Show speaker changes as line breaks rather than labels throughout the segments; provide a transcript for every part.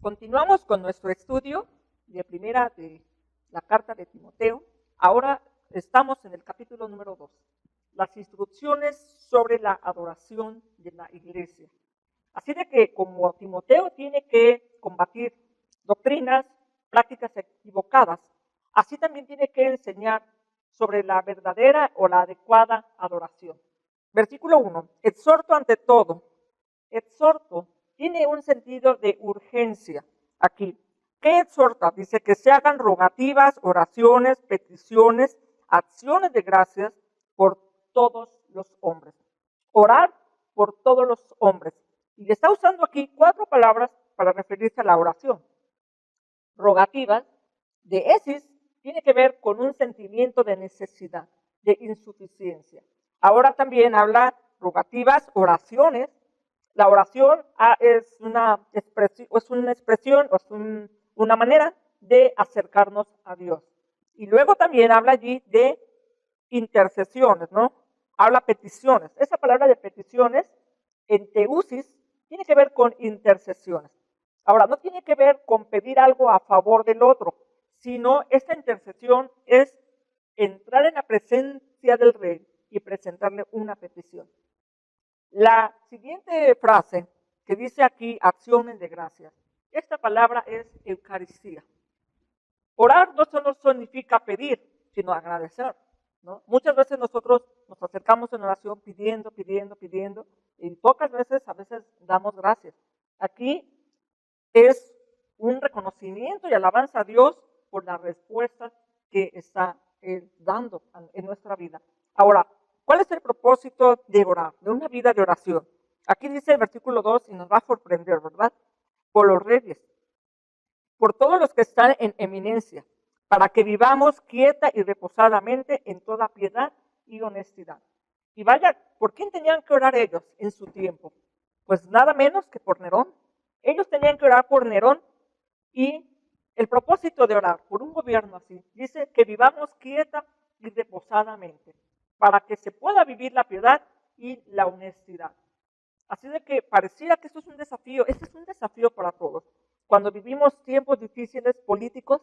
Continuamos con nuestro estudio de la carta de Timoteo. Ahora estamos en el capítulo número 2, las instrucciones sobre la adoración de la iglesia. Así de que como Timoteo tiene que combatir doctrinas, prácticas equivocadas, así también tiene que enseñar sobre la verdadera o la adecuada adoración. Versículo 1, exhorto ante todo. Exhorto tiene un sentido de urgencia aquí. ¿Qué exhorta? Dice que se hagan rogativas, oraciones, peticiones, acciones de gracias por todos los hombres. Orar por todos los hombres. Y está usando aquí 4 palabras para referirse a la oración. Rogativas, de esis, tiene que ver con un sentimiento de necesidad, de insuficiencia. Ahora también habla rogativas, oraciones. La oración es una expresión, es una manera de acercarnos a Dios. Y luego también habla allí de intercesiones, ¿no? Habla peticiones. Esa palabra de peticiones, en teusis, tiene que ver con intercesiones. Ahora, no tiene que ver con pedir algo a favor del otro, sino esta intercesión es entrar en la presencia del Rey y presentarle una petición. La siguiente frase que dice aquí, acciones de gracias, esta palabra es Eucaristía. Orar no solo significa pedir, sino agradecer, ¿no? Muchas veces nosotros nos acercamos en oración pidiendo, y pocas veces, a veces damos gracias. Aquí es un reconocimiento y alabanza a Dios por las respuestas que está Él dando en nuestra vida. Ahora, ¿cuál es el propósito de orar, de una vida de oración? Aquí dice el versículo 2 y nos va a sorprender, ¿verdad? Por los reyes, por todos los que están en eminencia, para que vivamos quieta y reposadamente en toda piedad y honestidad. Y vaya, ¿por quién tenían que orar ellos en su tiempo? Pues nada menos que por Nerón. Ellos tenían que orar por Nerón y el propósito de orar por un gobierno así, dice que vivamos quieta y reposadamente, para que se pueda vivir la piedad y la honestidad. Así de que pareciera que esto es un desafío, este es un desafío para todos. Cuando vivimos tiempos difíciles políticos,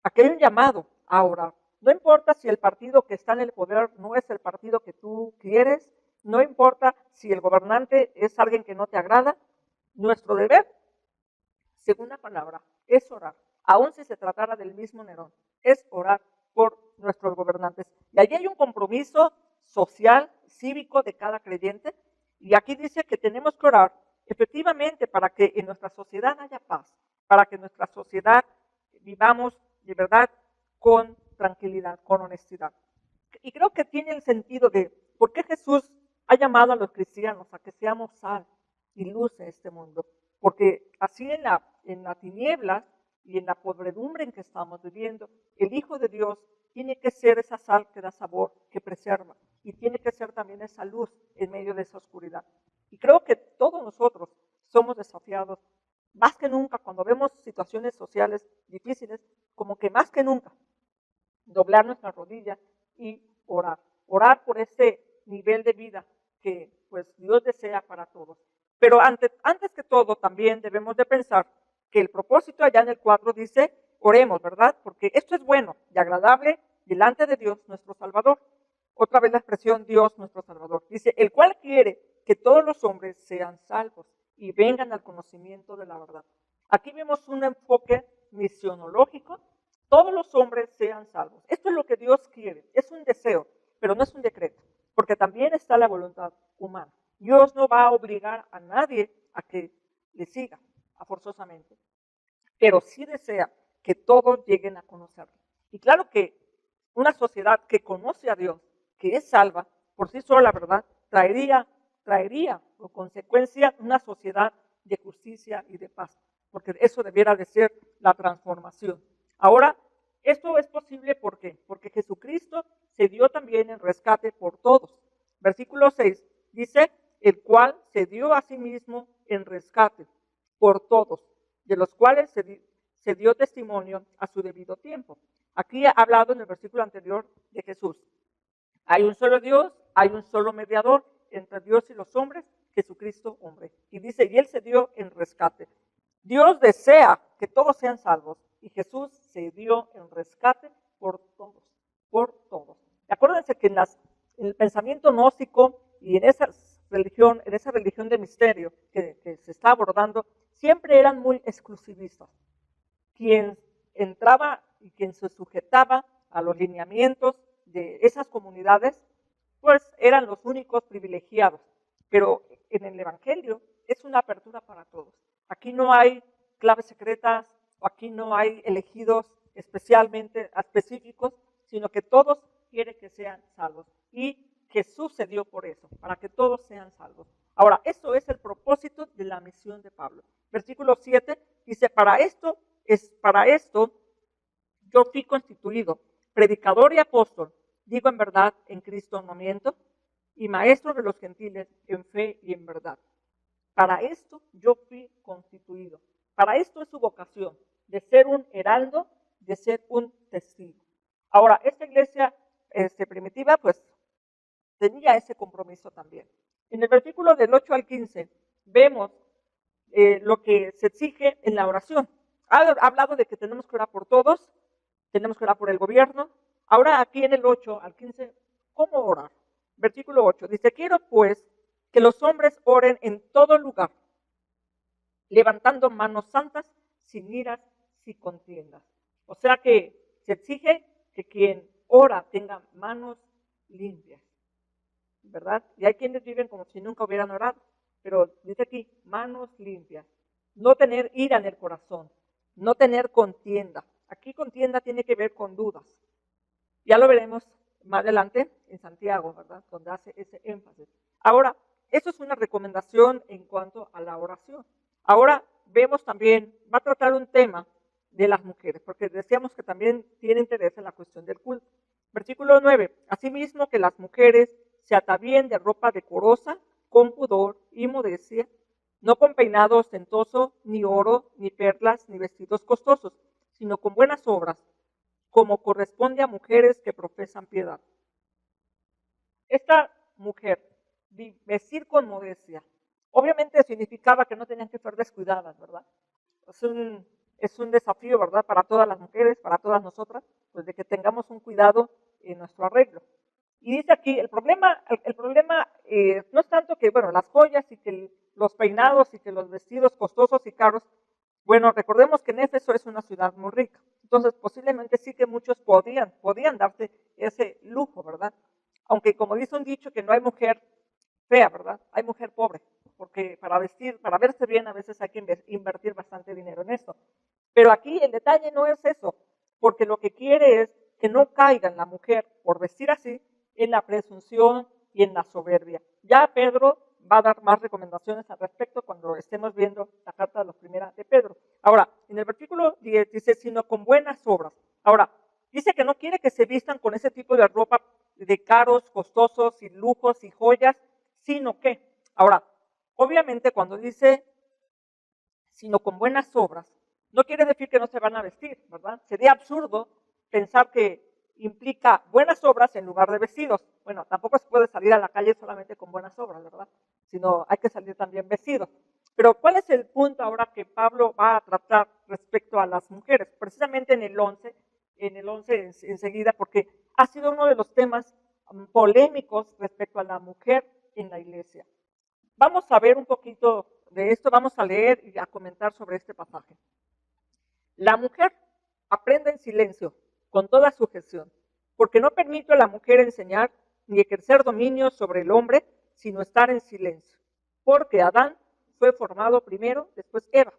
aquí hay un llamado a orar. No importa si el partido que está en el poder no es el partido que tú quieres, no importa si el gobernante es alguien que no te agrada, nuestro deber, según la palabra, es orar. Aun si se tratara del mismo Nerón, es orar por nuestros gobernantes. Y allí hay un compromiso social, cívico de cada creyente. Y aquí dice que tenemos que orar efectivamente para que en nuestra sociedad haya paz, para que en nuestra sociedad vivamos de verdad con tranquilidad, con honestidad. Y creo que tiene el sentido de por qué Jesús ha llamado a los cristianos a que seamos sal y luz en este mundo. Porque así en la tiniebla y en la podredumbre en que estamos viviendo, el Hijo de Dios tiene que ser esa sal que da sabor, que preserva, y tiene que ser también esa luz en medio de esa oscuridad. Y creo que todos nosotros somos desafiados, más que nunca, cuando vemos situaciones sociales difíciles, como que más que nunca, doblar nuestras rodillas y orar. Orar por ese nivel de vida que pues Dios desea para todos. Pero antes que todo también debemos de pensar que el propósito allá en el 4 dice, oremos, ¿verdad? Porque esto es bueno y agradable delante de Dios nuestro Salvador. Otra vez la expresión Dios nuestro Salvador. Dice, el cual quiere que todos los hombres sean salvos y vengan al conocimiento de la verdad. Aquí vemos un enfoque misionológico. Todos los hombres sean salvos. Esto es lo que Dios quiere. Es un deseo, pero no es un decreto, porque también está la voluntad humana. Dios no va a obligar a nadie a que le siga forzosamente, pero sí desea que todos lleguen a conocerlo. Y claro que una sociedad que conoce a Dios, que es salva, por sí sola, ¿verdad? Traería como consecuencia una sociedad de justicia y de paz, porque eso debiera de ser la transformación. Ahora, esto es posible ¿por qué? Porque Jesucristo se dio también en rescate por todos. Versículo 6 dice, el cual se dio a sí mismo en rescate por todos, de los cuales se dio testimonio a su debido tiempo. Aquí ha hablado en el versículo anterior de Jesús. Hay un solo Dios, hay un solo mediador entre Dios y los hombres, Jesucristo hombre. Y dice, y Él se dio en rescate. Dios desea que todos sean salvos y Jesús se dio en rescate por todos, por todos. Acuérdense que en el pensamiento gnóstico y en esa religión de misterio que se está abordando, siempre eran muy exclusivistas. Quien entraba y quien se sujetaba a los lineamientos de esas comunidades, pues eran los únicos privilegiados. Pero en el Evangelio es una apertura para todos. Aquí no hay claves secretas, o aquí no hay elegidos específicos, sino que todos quieren que sean salvos. Y Jesús se dio por eso, para que todos sean salvos. Ahora, eso es el propósito de la misión de Pablo. Versículo 7 dice, para esto yo fui constituido predicador y apóstol, digo en verdad, en Cristo no miento, y maestro de los gentiles en fe y en verdad. Para esto yo fui constituido. Para esto es su vocación, de ser un heraldo, de ser un testigo. Ahora, esta iglesia primitiva, pues, tenía ese compromiso también. En el versículo del 8 al 15, vemos lo que se exige en la oración. Ha hablado de que tenemos que orar por todos, tenemos que orar por el gobierno. Ahora aquí en el 8 al 15, ¿cómo orar? Versículo 8, dice, quiero pues que los hombres oren en todo lugar, levantando manos santas, sin iras, sin contiendas. O sea que se exige que quien ora tenga manos limpias, ¿verdad? Y hay quienes viven como si nunca hubieran orado, pero dice aquí, manos limpias. No tener ira en el corazón, no tener contienda. Aquí contienda tiene que ver con dudas. Ya lo veremos más adelante en Santiago, ¿verdad? Donde hace ese énfasis. Ahora, eso es una recomendación en cuanto a la oración. Ahora vemos también, va a tratar un tema de las mujeres, porque decíamos que también tiene interés en la cuestión del culto. Versículo 9, asimismo que las mujeres se atavíen de ropa decorosa, con pudor y modestia, no con peinado ostentoso, ni oro, ni perlas, ni vestidos costosos, sino con buenas obras, como corresponde a mujeres que profesan piedad. Esta mujer, vestir con modestia, obviamente significaba que no tenían que ser descuidadas, ¿verdad? Es un desafío, ¿verdad? Para todas las mujeres, para todas nosotras, pues de que tengamos un cuidado en nuestro arreglo. Y dice aquí, el problema no es tanto que, bueno, las joyas y que los peinados y que los vestidos costosos y caros. Bueno, recordemos que en Éfeso es una ciudad muy rica. Entonces, posiblemente sí que muchos podían darse ese lujo, ¿verdad? Aunque como dice un dicho que no hay mujer fea, ¿verdad? Hay mujer pobre, porque para verse bien a veces hay que invertir bastante dinero en esto. Pero aquí el detalle no es eso, porque lo que quiere es que no caiga en la mujer, por vestir así, en la presunción y en la soberbia. Ya Pedro va a dar más recomendaciones al respecto cuando estemos viendo la carta de los primeras de Pedro. Ahora, en el versículo 10 dice, sino con buenas obras. Ahora, dice que no quiere que se vistan con ese tipo de ropa de caros, costosos y lujos y joyas, sino que, ahora, obviamente cuando dice, sino con buenas obras, no quiere decir que no se van a vestir, ¿verdad? Sería absurdo pensar que implica buenas obras en lugar de vestidos. Bueno, tampoco se puede salir a la calle solamente con buenas obras, ¿verdad? Sino hay que salir también vestidos. Pero ¿cuál es el punto ahora que Pablo va a tratar respecto a las mujeres? Precisamente en el 11 enseguida, porque ha sido uno de los temas polémicos respecto a la mujer en la iglesia. Vamos a ver un poquito de esto, vamos a leer y a comentar sobre este pasaje. La mujer aprende en silencio, con toda sujeción, porque no permito a la mujer enseñar ni ejercer dominio sobre el hombre, sino estar en silencio. Porque Adán fue formado primero, después Eva.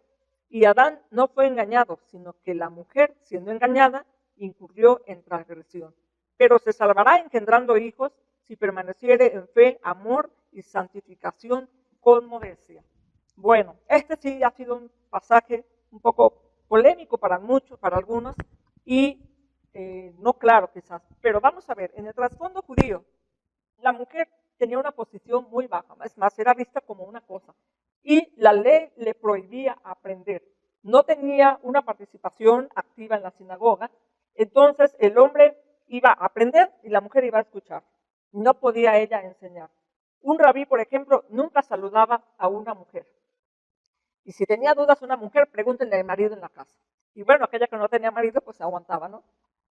Y Adán no fue engañado, sino que la mujer, siendo engañada, incurrió en transgresión. Pero se salvará engendrando hijos si permaneciere en fe, amor y santificación con modestia. Bueno, este sí ha sido un pasaje un poco polémico para muchos, para algunos, y no claro quizás. Pero vamos a ver, en el trasfondo judío, la mujer tenía una posición muy baja, es más, era vista como una cosa. Y la ley le prohibía aprender. No tenía una participación activa en la sinagoga, entonces el hombre iba a aprender y la mujer iba a escuchar. No podía ella enseñar. Un rabí, por ejemplo, nunca saludaba a una mujer. Y si tenía dudas una mujer, pregúntenle al marido en la casa. Y bueno, aquella que no tenía marido, pues se aguantaba, ¿no?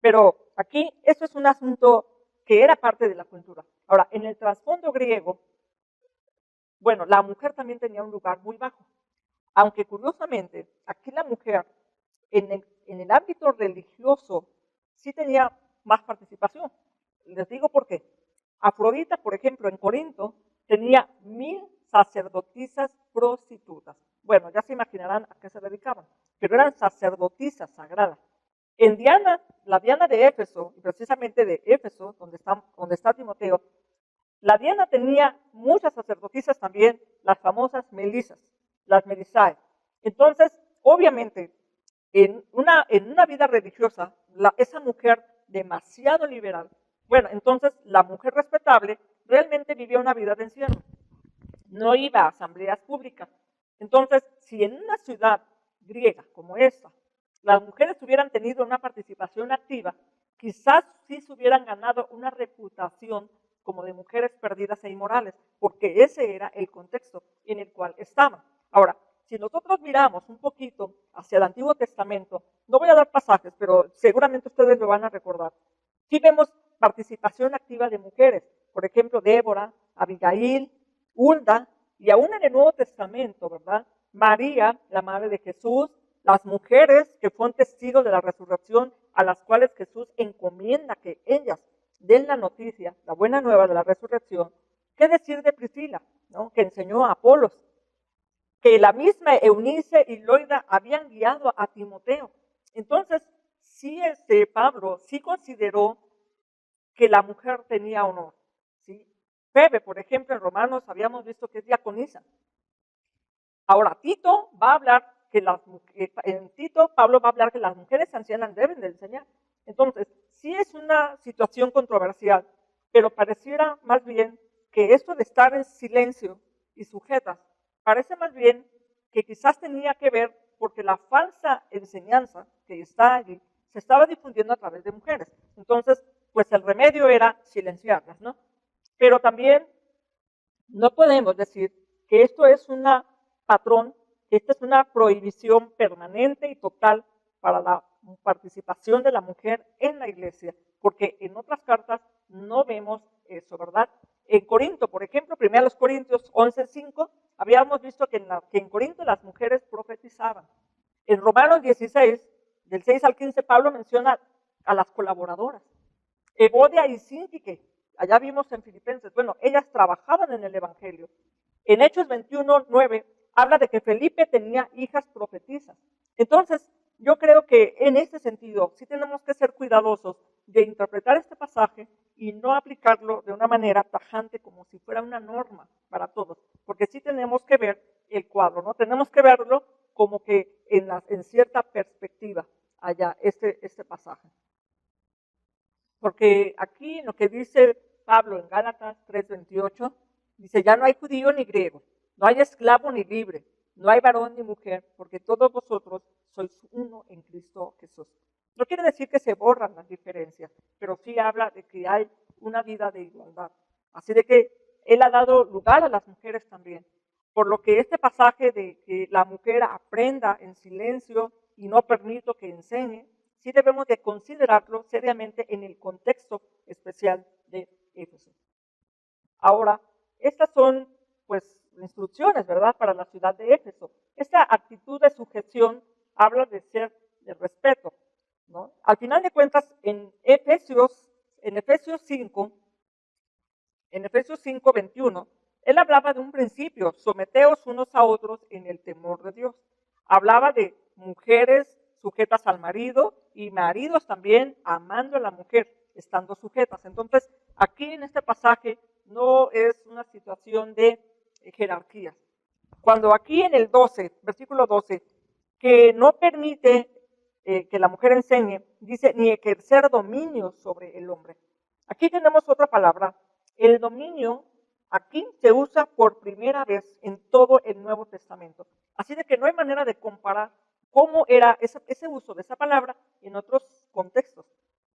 Pero aquí, eso es un asunto que era parte de la cultura. Ahora, en el trasfondo griego, bueno, la mujer también tenía un lugar muy bajo. Aunque curiosamente, aquí la mujer, en el ámbito religioso, sí tenía más participación. Les digo por qué. Afrodita, por ejemplo, en Corinto, tenía 1000 sacerdotisas prostitutas. Bueno, ya se imaginarán a qué se dedicaban, pero eran sacerdotisas sagradas. En Diana, la Diana de Éfeso, y precisamente de Éfeso, donde está Timoteo, la Diana tenía muchas sacerdotisas también, las famosas melisas, las melisae. Entonces, obviamente, en una vida religiosa, esa mujer demasiado liberal, bueno, entonces la mujer respetable realmente vivía una vida de encierro, no iba a asambleas públicas. Entonces, si en una ciudad griega como esta, las mujeres hubieran tenido una participación activa, quizás sí se hubieran ganado una reputación como de mujeres perdidas e inmorales, porque ese era el contexto en el cual estaban. Ahora, si nosotros miramos un poquito hacia el Antiguo Testamento, no voy a dar pasajes, pero seguramente ustedes lo van a recordar. Sí vemos participación activa de mujeres, por ejemplo, Débora, Abigail, Hulda, y aún en el Nuevo Testamento, ¿verdad? María, la madre de Jesús, las mujeres que fueron testigos de la resurrección, a las cuales Jesús encomienda que ellas den la noticia, la buena nueva de la resurrección. ¿Qué decir de Priscila, ¿no? Que enseñó a Apolos? Que la misma Eunice y Loida habían guiado a Timoteo. Entonces, sí, Pablo sí consideró que la mujer tenía honor, ¿sí? Febe, por ejemplo, en Romanos habíamos visto que es diaconisa. Ahora, Tito va a hablar en Tito, Pablo va a hablar que las mujeres ancianas deben de enseñar. Entonces, sí es una situación controversial, pero pareciera más bien que esto de estar en silencio y sujetas, parece más bien que quizás tenía que ver porque la falsa enseñanza que está allí se estaba difundiendo a través de mujeres. Entonces, pues el remedio era silenciarlas, ¿no? Pero también no podemos decir que esto es un patrón, que esta es una prohibición permanente y total para la participación de la mujer en la iglesia, porque en otras cartas no vemos eso, ¿verdad? En Corinto, por ejemplo, 1 Corintios 11:5, habíamos visto que en Corinto las mujeres profetizaban. En Romanos 16, del 6 al 15, Pablo menciona a las colaboradoras. Evodia y Síntique, allá vimos en Filipenses, bueno, ellas trabajaban en el Evangelio. En Hechos 21:9 habla de que Felipe tenía hijas profetizas. Entonces, yo creo que en ese sentido sí tenemos que ser cuidadosos de interpretar este pasaje y no aplicarlo de una manera tajante como si fuera una norma para todos, porque sí tenemos que ver el cuadro, ¿no? Tenemos que verlo como que en cierta perspectiva allá este pasaje. Porque aquí en lo que dice Pablo en Gálatas 3:28, dice, ya no hay judío ni griego, no hay esclavo ni libre, no hay varón ni mujer, porque todos vosotros sois uno en Cristo Jesús. No quiere decir que se borran las diferencias, pero sí habla de que hay una vida de igualdad. Así de que Él ha dado lugar a las mujeres también. Por lo que este pasaje de que la mujer aprenda en silencio y no permito que enseñe, sí debemos de considerarlo seriamente en el contexto especial de Éfeso. Ahora, estas son, pues, instrucciones, ¿verdad?, para la ciudad de Éfeso. Esta actitud de sujeción habla de ser de respeto, ¿no? Al final de cuentas, en Efesios 5:21, él hablaba de un principio, someteos unos a otros en el temor de Dios. Hablaba de mujeres sujetas al marido y maridos también amando a la mujer, estando sujetas. Entonces, aquí en este pasaje no es una situación de jerarquías. Cuando aquí en el 12, versículo 12, que no permite que la mujer enseñe, dice, ni ejercer dominio sobre el hombre. Aquí tenemos otra palabra. El dominio aquí se usa por primera vez en todo el Nuevo Testamento. Así de que no hay manera de comparar cómo era ese uso de esa palabra en otros contextos.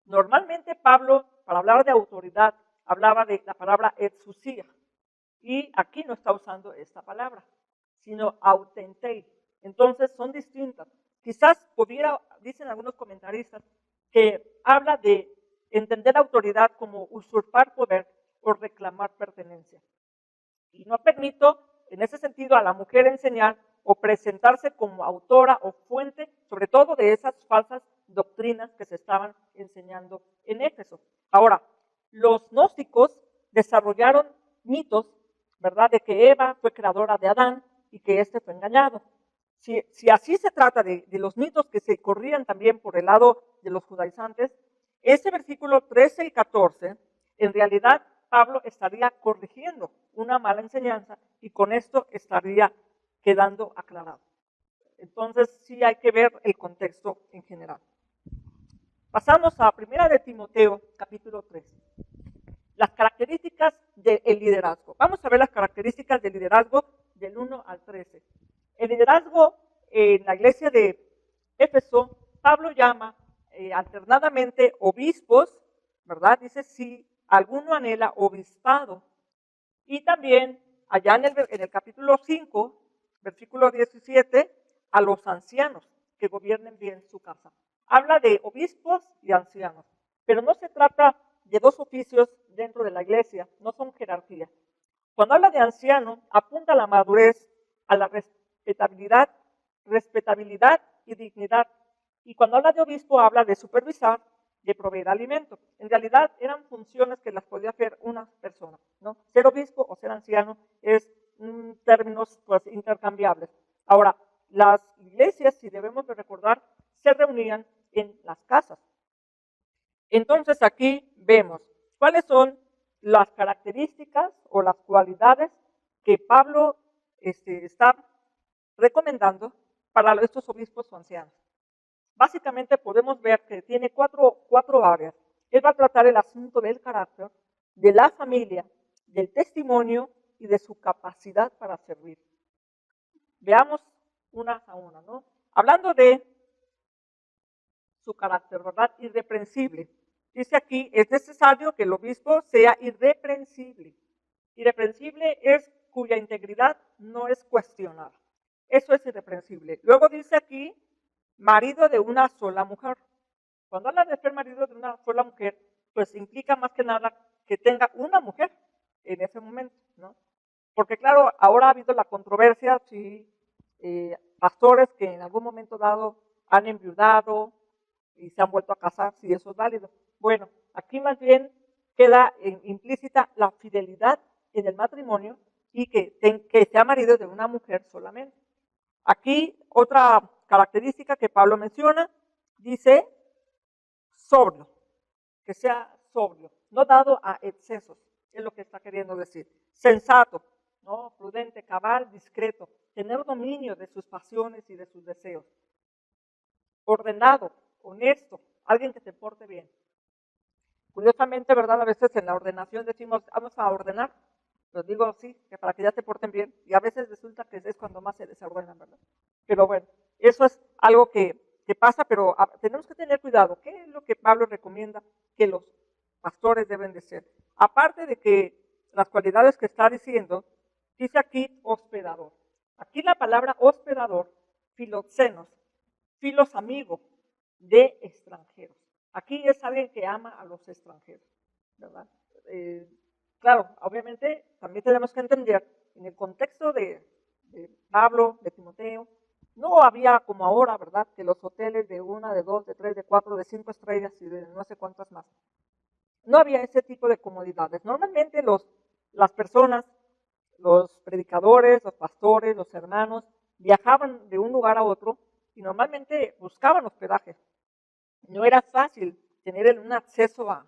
Normalmente Pablo, para hablar de autoridad, hablaba de la palabra exousia. Y aquí no está usando esta palabra, sino autentei. Entonces son distintas. Quizás dicen algunos comentaristas, que habla de entender autoridad como usurpar poder o reclamar pertenencia. Y no permito, en ese sentido, a la mujer enseñar o presentarse como autora o fuente, sobre todo de esas falsas doctrinas que se estaban enseñando en Éfeso. Ahora, los gnósticos desarrollaron mitos, ¿verdad?, de que Eva fue creadora de Adán y que éste fue engañado. Si así se trata de los mitos que se corrían también por el lado de los judaizantes, ese versículo 13 y 14, en realidad Pablo estaría corrigiendo una mala enseñanza y con esto estaría quedando aclarado. Entonces sí hay que ver el contexto en general. Pasamos a 1 de Timoteo, capítulo 3. Las características del liderazgo. Vamos a ver las características del liderazgo del 1 al 13. El liderazgo en la iglesia de Éfeso, Pablo llama alternadamente obispos, ¿verdad? Dice, si alguno anhela obispado. Y también allá en el capítulo 5, versículo 17, a los ancianos que gobiernen bien su casa. Habla de obispos y ancianos, pero no se trata de dos oficios dentro de la iglesia, no son jerarquías. Cuando habla de anciano, apunta a la madurez, a la respetabilidad y dignidad. Y cuando habla de obispo, habla de supervisar, de proveer alimento. En realidad eran funciones que las podía hacer una persona, ¿no? Ser obispo o ser anciano es términos pues intercambiables. Ahora, las iglesias, si debemos de recordar, se reunían en las casas. Entonces aquí vemos cuáles son las características o las cualidades que Pablo está recomendando para estos obispos o ancianos. Básicamente podemos ver que tiene cuatro áreas. Él va a tratar el asunto del carácter, de la familia, del testimonio y de su capacidad para servir. Veamos una a una, ¿no? Hablando de su carácter, ¿verdad? Irreprensible. Dice aquí, es necesario que el obispo sea irreprensible. Irreprensible es cuya integridad no es cuestionada. Eso es irreprensible. Luego dice aquí, marido de una sola mujer. Cuando habla de ser marido de una sola mujer, pues implica más que nada que tenga una mujer en ese momento, ¿no? Porque claro, ahora ha habido la controversia si pastores que en algún momento dado han enviudado y se han vuelto a casar, si eso es válido. Bueno, aquí más bien queda implícita la fidelidad en el matrimonio y que sea marido de una mujer solamente. Aquí otra característica que Pablo menciona, dice sobrio, que sea sobrio, no dado a excesos, es lo que está queriendo decir. Sensato, ¿no? Prudente, cabal, discreto, tener dominio de sus pasiones y de sus deseos. Ordenado, honesto, alguien que se porte bien. Curiosamente, ¿verdad? A veces en la ordenación decimos, vamos a ordenar, los digo así, que para que ya se porten bien, y a veces resulta que es cuando más se desordenan, ¿verdad? Pero bueno, eso es algo que pasa, pero tenemos que tener cuidado. ¿Qué es lo que Pablo recomienda que los pastores deben de ser? Aparte de que las cualidades que está diciendo, dice aquí hospedador. Aquí la palabra hospedador, filoxenos, filos amigo de extranjeros. Aquí es alguien que ama a los extranjeros, ¿verdad? Claro, obviamente también tenemos que entender en el contexto de Pablo, de Timoteo, no había como ahora, ¿verdad? Que los hoteles de 1, de 2, de 3, de 4, de 5 estrellas y de no sé cuántas más. No había ese tipo de comodidades. Normalmente las personas, los predicadores, los pastores, los hermanos, viajaban de un lugar a otro y normalmente buscaban hospedaje. No era fácil tener un acceso a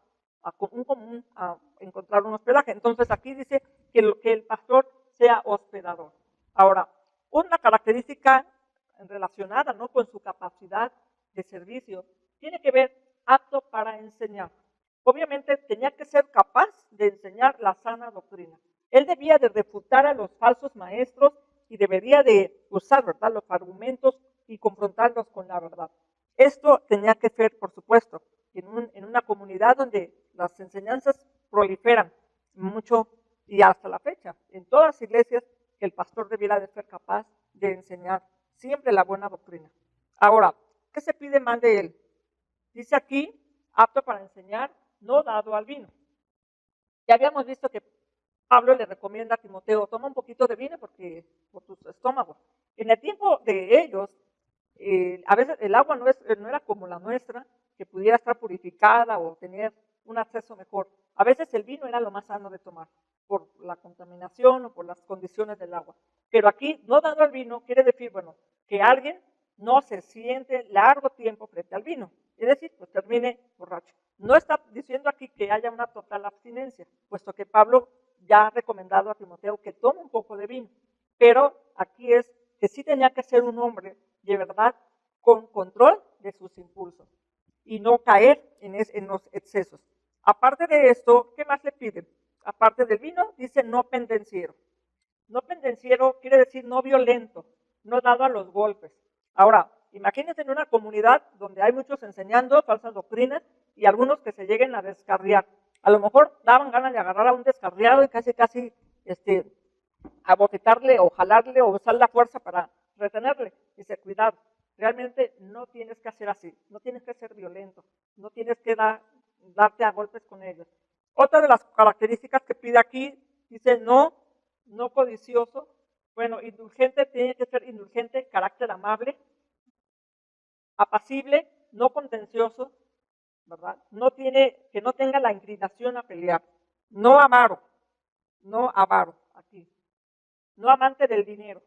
encontrar un hospedaje. Entonces aquí dice que el pastor sea hospedador. Ahora, una característica relacionada, ¿no?, con su capacidad de servicio tiene que ver apto para enseñar. Obviamente tenía que ser capaz de enseñar la sana doctrina. Él debía de refutar a los falsos maestros y debería de usar, ¿verdad?, los argumentos y confrontarlos con la verdad. Esto tenía que ser, por supuesto, en una comunidad donde las enseñanzas proliferan mucho y hasta la fecha. En todas las iglesias el pastor debiera de ser capaz de enseñar siempre la buena doctrina. Ahora, ¿qué se pide más de él? Dice aquí, apto para enseñar, no dado al vino. Ya habíamos visto que Pablo le recomienda a Timoteo, toma un poquito de vino porque por tus estómagos. En el tiempo de ellos, a veces el agua no era como la nuestra, que pudiera estar purificada o tener un acceso mejor. A veces el vino era lo más sano de tomar, por la contaminación o por las condiciones del agua. Pero aquí, no dado al vino, quiere decir, bueno, que alguien no se siente largo tiempo frente al vino. Es decir, pues termine borracho. No está diciendo aquí que haya una total abstinencia, puesto que Pablo ya ha recomendado a Timoteo que tome un poco de vino. Pero aquí es que sí tenía que ser un hombre de verdad con control de sus impulsos y no caer en los excesos. Aparte de esto, ¿qué más le piden? Aparte del vino, dice no pendenciero. No pendenciero quiere decir no violento, no dado a los golpes. Ahora, imagínense en una comunidad donde hay muchos enseñando falsas doctrinas y algunos que se lleguen a descarriar. A lo mejor daban ganas de agarrar a un descarriado y casi abofetarle o jalarle o usar la fuerza para retenerle. Dice, cuidado, realmente no tienes que hacer así, no tienes que ser violento, no tienes que darte a golpes con ellos. Otra de las características que pide aquí, dice no codicioso. Bueno, indulgente tiene que ser indulgente, carácter amable, apacible, no contencioso, ¿verdad? Que no tenga la inclinación a pelear, no avaro aquí, no amante del dinero,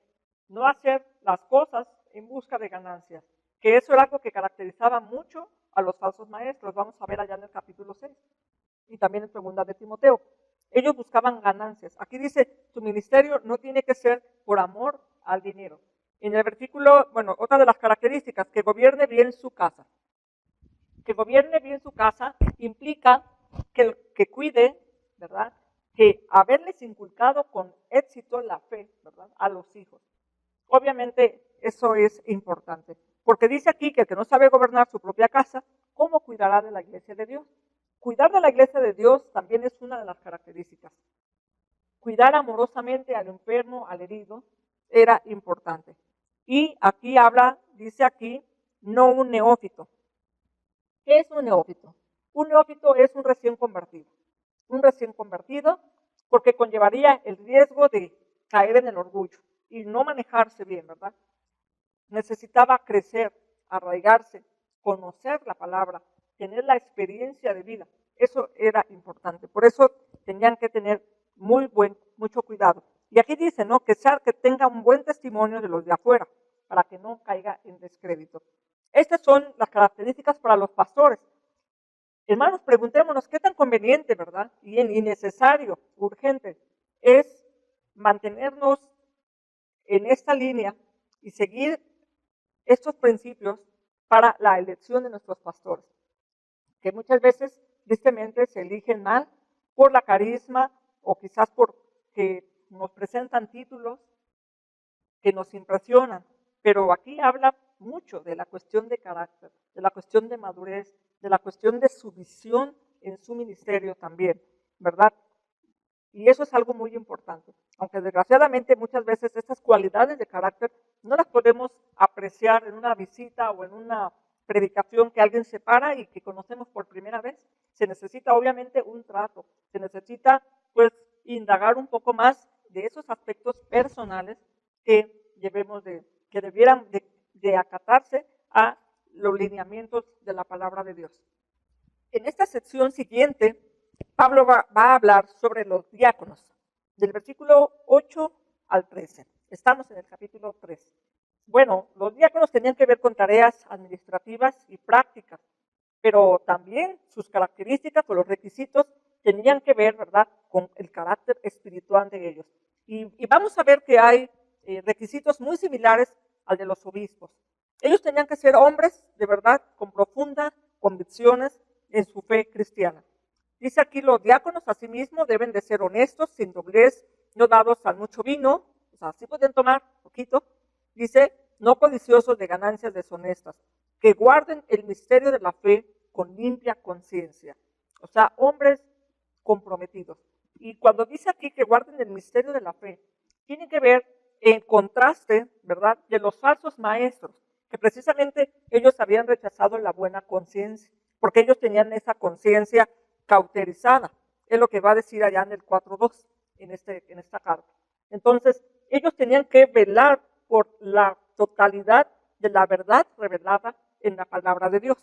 no hacer las cosas en busca de ganancias, que eso era algo que caracterizaba mucho a los falsos maestros, vamos a ver allá en el capítulo 6 y también en 2 de Timoteo. Ellos buscaban ganancias. Aquí dice, su ministerio no tiene que ser por amor al dinero. En el versículo, bueno, otra de las características, que gobierne bien su casa. Que gobierne bien su casa implica que cuide, ¿verdad? Que haberles inculcado con éxito la fe, ¿verdad? A los hijos. Obviamente eso es importante, porque dice aquí que el que no sabe gobernar su propia casa, ¿cómo cuidará de la iglesia de Dios? Cuidar de la iglesia de Dios también es una de las características. Cuidar amorosamente al enfermo, al herido, era importante. Y aquí dice aquí, no un neófito. ¿Qué es un neófito? Un neófito es un recién convertido. Un recién convertido porque conllevaría el riesgo de caer en el orgullo y no manejarse bien, ¿verdad? Necesitaba crecer, arraigarse, conocer la palabra, tener la experiencia de vida. Eso era importante. Por eso tenían que tener mucho cuidado. Y aquí dice, ¿no? Que tenga un buen testimonio de los de afuera, para que no caiga en descrédito. Estas son las características para los pastores. Hermanos, preguntémonos qué tan conveniente, ¿verdad? Y necesario, urgente, es mantenernos en esta línea y seguir estos principios para la elección de nuestros pastores, que muchas veces, tristemente, se eligen mal por la carisma o quizás porque nos presentan títulos que nos impresionan, pero aquí habla mucho de la cuestión de carácter, de la cuestión de madurez, de la cuestión de su visión en su ministerio también, ¿verdad? Y eso es algo muy importante, aunque desgraciadamente muchas veces estas cualidades de carácter no las podemos apreciar en una visita o en una predicación que alguien se para y que conocemos por primera vez. Se necesita obviamente un trato, se necesita pues indagar un poco más de esos aspectos personales que debieran de acatarse a los lineamientos de la palabra de Dios. En esta sección siguiente, Pablo va a hablar sobre los diáconos, del versículo 8 al 13. Estamos en el capítulo 3. Bueno, los diáconos tenían que ver con tareas administrativas y prácticas, pero también sus características o los requisitos tenían que ver, ¿verdad?, con el carácter espiritual de ellos. Y vamos a ver que hay requisitos muy similares al de los obispos. Ellos tenían que ser hombres, de verdad, con profundas convicciones en su fe cristiana. Dice aquí, los diáconos asimismo deben de ser honestos, sin doblez, no dados al mucho vino, o sea, sí pueden tomar poquito. Dice, no codiciosos de ganancias deshonestas, que guarden el misterio de la fe con limpia conciencia. O sea, hombres comprometidos. Y cuando dice aquí que guarden el misterio de la fe, tiene que ver en contraste, ¿verdad?, de los falsos maestros, que precisamente ellos habían rechazado la buena conciencia, porque ellos tenían esa conciencia cauterizada. Es lo que va a decir allá en el 4.2, en esta carta. Entonces, ellos tenían que velar por la totalidad de la verdad revelada en la palabra de Dios.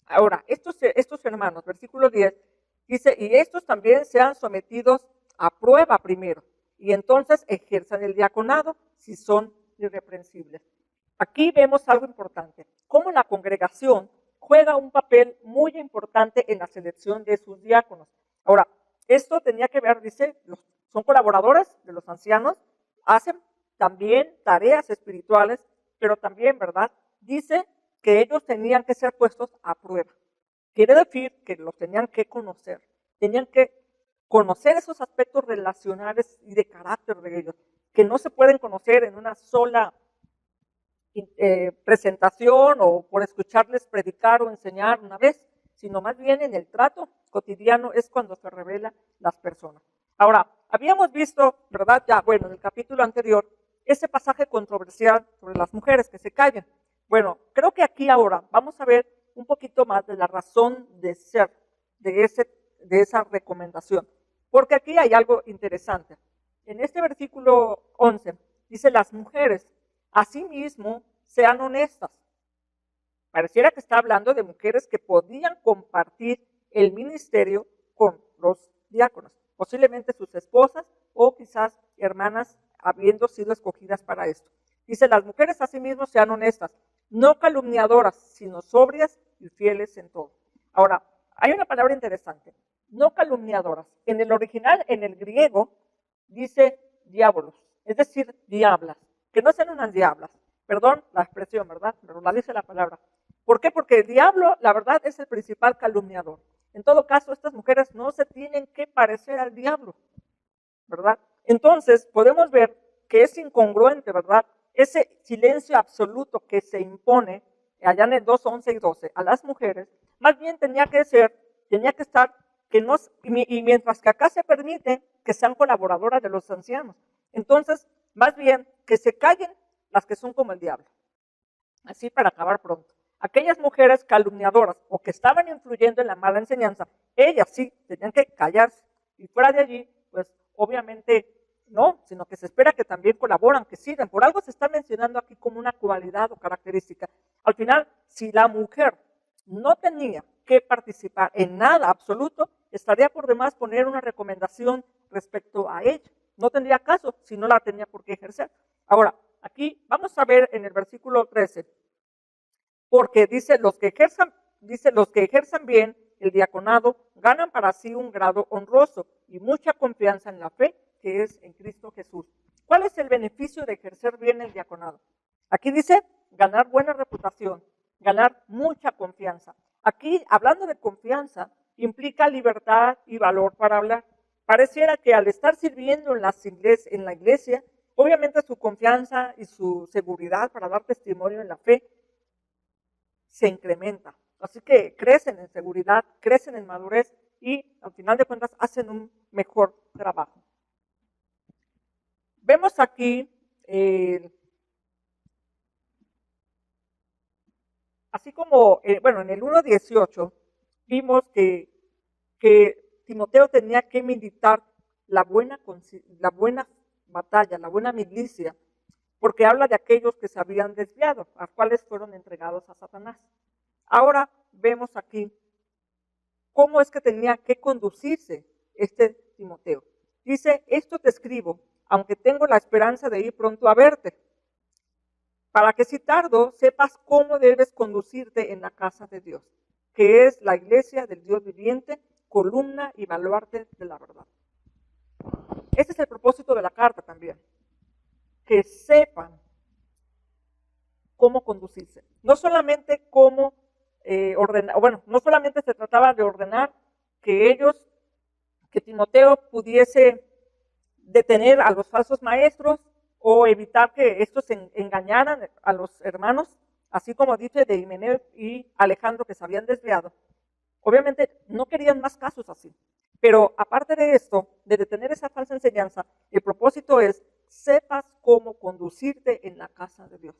Ahora, estos hermanos, versículo 10, dice, y estos también sean sometidos a prueba primero, y entonces ejerzan el diaconado si son irreprensibles. Aquí vemos algo importante, cómo la congregación juega un papel muy importante en la selección de sus diáconos. Ahora, esto tenía que ver, dice, son colaboradores de los ancianos, hacen también tareas espirituales, pero también, ¿verdad?, dice que ellos tenían que ser puestos a prueba. Quiere decir que los tenían que conocer esos aspectos relacionales y de carácter de ellos, que no se pueden conocer en una sola presentación o por escucharles predicar o enseñar una vez, sino más bien en el trato cotidiano es cuando se revelan las personas. Ahora, habíamos visto, ¿verdad? Ya, bueno, en el capítulo anterior, ese pasaje controversial sobre las mujeres que se callan. Bueno, creo que aquí ahora vamos a ver un poquito más de la razón de ser de esa recomendación, porque aquí hay algo interesante. En este versículo 11 dice, las mujeres asimismo sean honestas. Pareciera que está hablando de mujeres que podían compartir el ministerio con los diáconos, posiblemente sus esposas o quizás hermanas habiendo sido escogidas para esto. Dice, las mujeres asimismo sean honestas, no calumniadoras, sino sobrias y fieles en todo. Ahora, hay una palabra interesante, no calumniadoras. En el original, en el griego, dice diabolos, es decir, diablas, que no sean unas diablas. Perdón la expresión, ¿verdad? Pero la dice la palabra. ¿Por qué? Porque el diablo, la verdad, es el principal calumniador. En todo caso, estas mujeres no se tienen que parecer al diablo, ¿verdad? Entonces, podemos ver que es incongruente, ¿verdad? Ese silencio absoluto que se impone allá en el 2, 11 y 12 a las mujeres, más bien tenía que estar, y mientras que acá se permite que sean colaboradoras de los ancianos. Entonces, más bien que se callen las que son como el diablo. Así para acabar pronto. Aquellas mujeres calumniadoras o que estaban influyendo en la mala enseñanza, ellas sí tenían que callarse. Y fuera de allí, pues obviamente no, sino que se espera que también colaboran, que sirven. Por algo se está mencionando aquí como una cualidad o característica. Al final, si la mujer no tenía que participar en nada absoluto, estaría por demás poner una recomendación respecto a ella. No tendría caso si no la tenía por qué ejercer. Ahora, aquí vamos a ver en el versículo 13, porque dice, los que ejerzan bien el diaconado ganan para sí un grado honroso y mucha confianza en la fe que es en Cristo Jesús. ¿Cuál es el beneficio de ejercer bien el diaconado? Aquí dice ganar buena reputación, ganar mucha confianza. Aquí, hablando de confianza, implica libertad y valor para hablar. Pareciera que al estar sirviendo en la iglesia, obviamente su confianza y su seguridad para dar testimonio en la fe se incrementa. Así que crecen en seguridad, crecen en madurez y al final de cuentas hacen un mejor trabajo. Vemos aquí, así como, en el 1.18 vimos que Timoteo tenía que militar la buena batalla, la buena milicia, porque habla de aquellos que se habían desviado, a cuales fueron entregados a Satanás. Ahora vemos aquí cómo es que tenía que conducirse este Timoteo. Dice, esto te escribo, aunque tengo la esperanza de ir pronto a verte, para que si tardo sepas cómo debes conducirte en la casa de Dios, que es la iglesia del Dios viviente, columna y baluarte de la verdad. Ese es el propósito de la carta también, que sepan cómo conducirse. No solamente cómo no solamente se trataba de ordenar que Timoteo pudiese detener a los falsos maestros o evitar que estos engañaran a los hermanos, así como dice de Himeneo y Alejandro que se habían desviado. Obviamente no querían más casos así. Pero aparte de esto, de detener esa falsa enseñanza, el propósito es sepas cómo conducirte en la casa de Dios.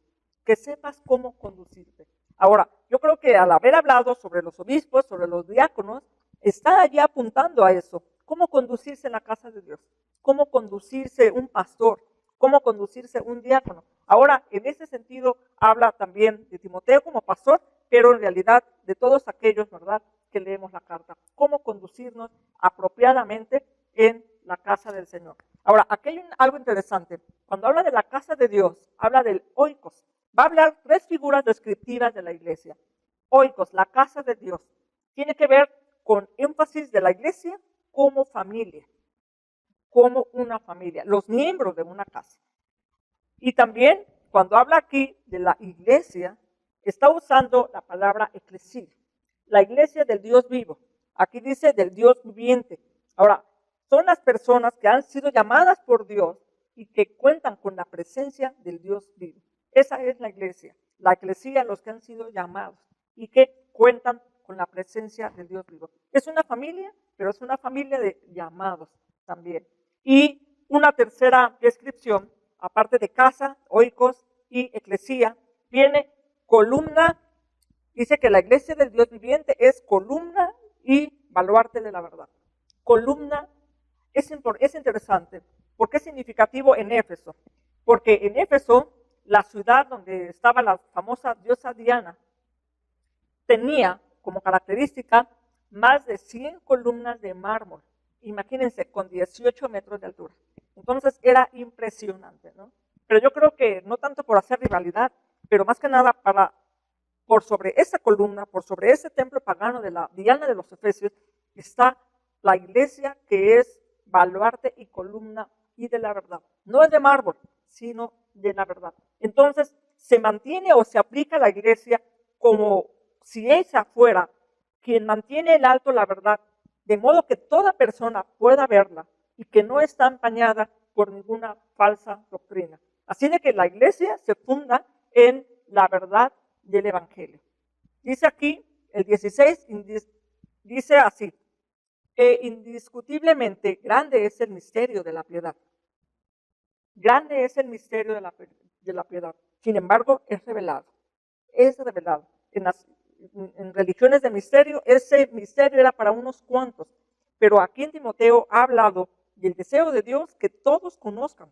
Que sepas cómo conducirte. Ahora, yo creo que al haber hablado sobre los obispos, sobre los diáconos, está allí apuntando a eso. Cómo conducirse en la casa de Dios. Cómo conducirse un pastor. Cómo conducirse un diácono. Ahora, en ese sentido, habla también de Timoteo como pastor, pero en realidad de todos aquellos, ¿verdad?, que leemos la carta. Cómo conducirnos apropiadamente en la casa del Señor. Ahora, aquí hay algo interesante. Cuando habla de la casa de Dios, habla del oikos. Va a hablar tres figuras descriptivas de la iglesia. Oikos, la casa de Dios. Tiene que ver con énfasis de la iglesia como familia. Como una familia. Los miembros de una casa. Y también, cuando habla aquí de la iglesia, está usando la palabra eclesia. La iglesia del Dios vivo. Aquí dice del Dios viviente. Ahora, son las personas que han sido llamadas por Dios y que cuentan con la presencia del Dios vivo. Esa es la iglesia. La eclesia, los que han sido llamados y que cuentan con la presencia del Dios vivo. Es una familia, pero es una familia de llamados también. Y una tercera descripción, aparte de casa, oikos y eclesia, viene columna. Dice que la iglesia del Dios viviente es columna y baluarte de la verdad. Columna es interesante. ¿Por qué es significativo en Éfeso? Porque en Éfeso, la ciudad donde estaba la famosa diosa Diana, tenía como característica más de 100 columnas de mármol. Imagínense, con 18 metros de altura. Entonces era impresionante, ¿no? Pero yo creo que no tanto por hacer rivalidad, pero más que nada por sobre esa columna, por sobre ese templo pagano de la Diana de los Efesios, está la iglesia que es baluarte y columna y de la verdad. No es de mármol, sino de la verdad. Entonces, se mantiene o se aplica a la iglesia como si ella fuera quien mantiene en alto la verdad, de modo que toda persona pueda verla y que no está empañada por ninguna falsa doctrina. Así de que la iglesia se funda en la verdad del evangelio. Dice aquí, el 16, dice así: indiscutiblemente grande es el misterio de la piedad. Grande es el misterio de la piedad. Sin embargo, es revelado. Es revelado. En religiones de misterio, ese misterio era para unos cuantos. Pero aquí en Timoteo ha hablado del deseo de Dios que todos conozcan,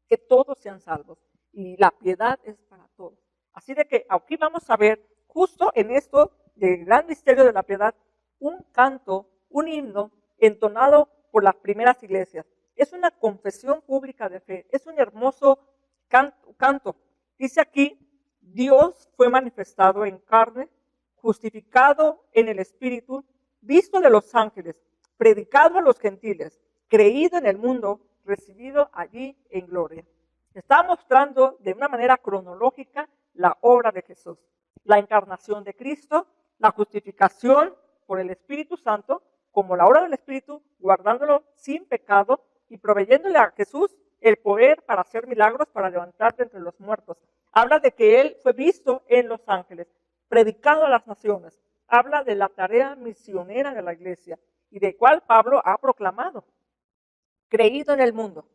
que todos sean salvos. Y la piedad es para todos. Así de que aquí vamos a ver, justo en esto del gran misterio de la piedad, un canto, un himno entonado por las primeras iglesias. Es una confesión pública de fe, es un hermoso canto. Dice aquí: Dios fue manifestado en carne, justificado en el Espíritu, visto de los ángeles, predicado a los gentiles, creído en el mundo, recibido allí en gloria. Está mostrando de una manera cronológica la obra de Jesús, la encarnación de Cristo, la justificación por el Espíritu Santo, como la obra del Espíritu, guardándolo sin pecado y proveyéndole a Jesús el poder para hacer milagros, para levantarse entre los muertos. Habla de que Él fue visto en los ángeles, predicado a las naciones. Habla de la tarea misionera de la iglesia y de cual Pablo ha proclamado. Creído en el mundo,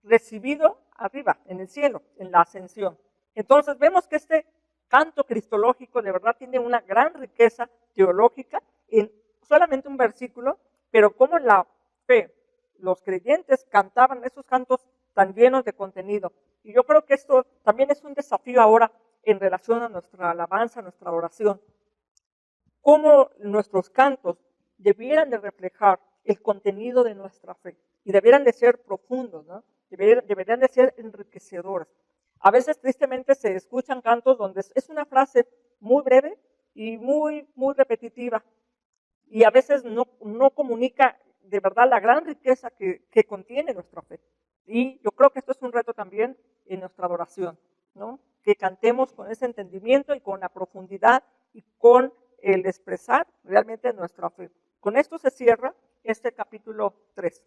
recibido arriba, en el cielo, en la ascensión. Entonces vemos que este canto cristológico de verdad tiene una gran riqueza teológica en solamente un versículo, pero como la fe, los creyentes cantaban esos cantos tan llenos de contenido. Y yo creo que esto también es un desafío ahora en relación a nuestra alabanza, a nuestra oración. Cómo nuestros cantos debieran de reflejar el contenido de nuestra fe y debieran de ser profundos, ¿no? Deberían de ser enriquecedores. A veces tristemente se escuchan cantos donde es una frase muy breve y muy repetitiva y a veces no comunica de verdad la gran riqueza que contiene nuestra fe. Y yo creo que esto es un reto también en nuestra adoración, ¿no? Que cantemos con ese entendimiento y con la profundidad y con el expresar realmente nuestra fe. Con esto se cierra este capítulo 3.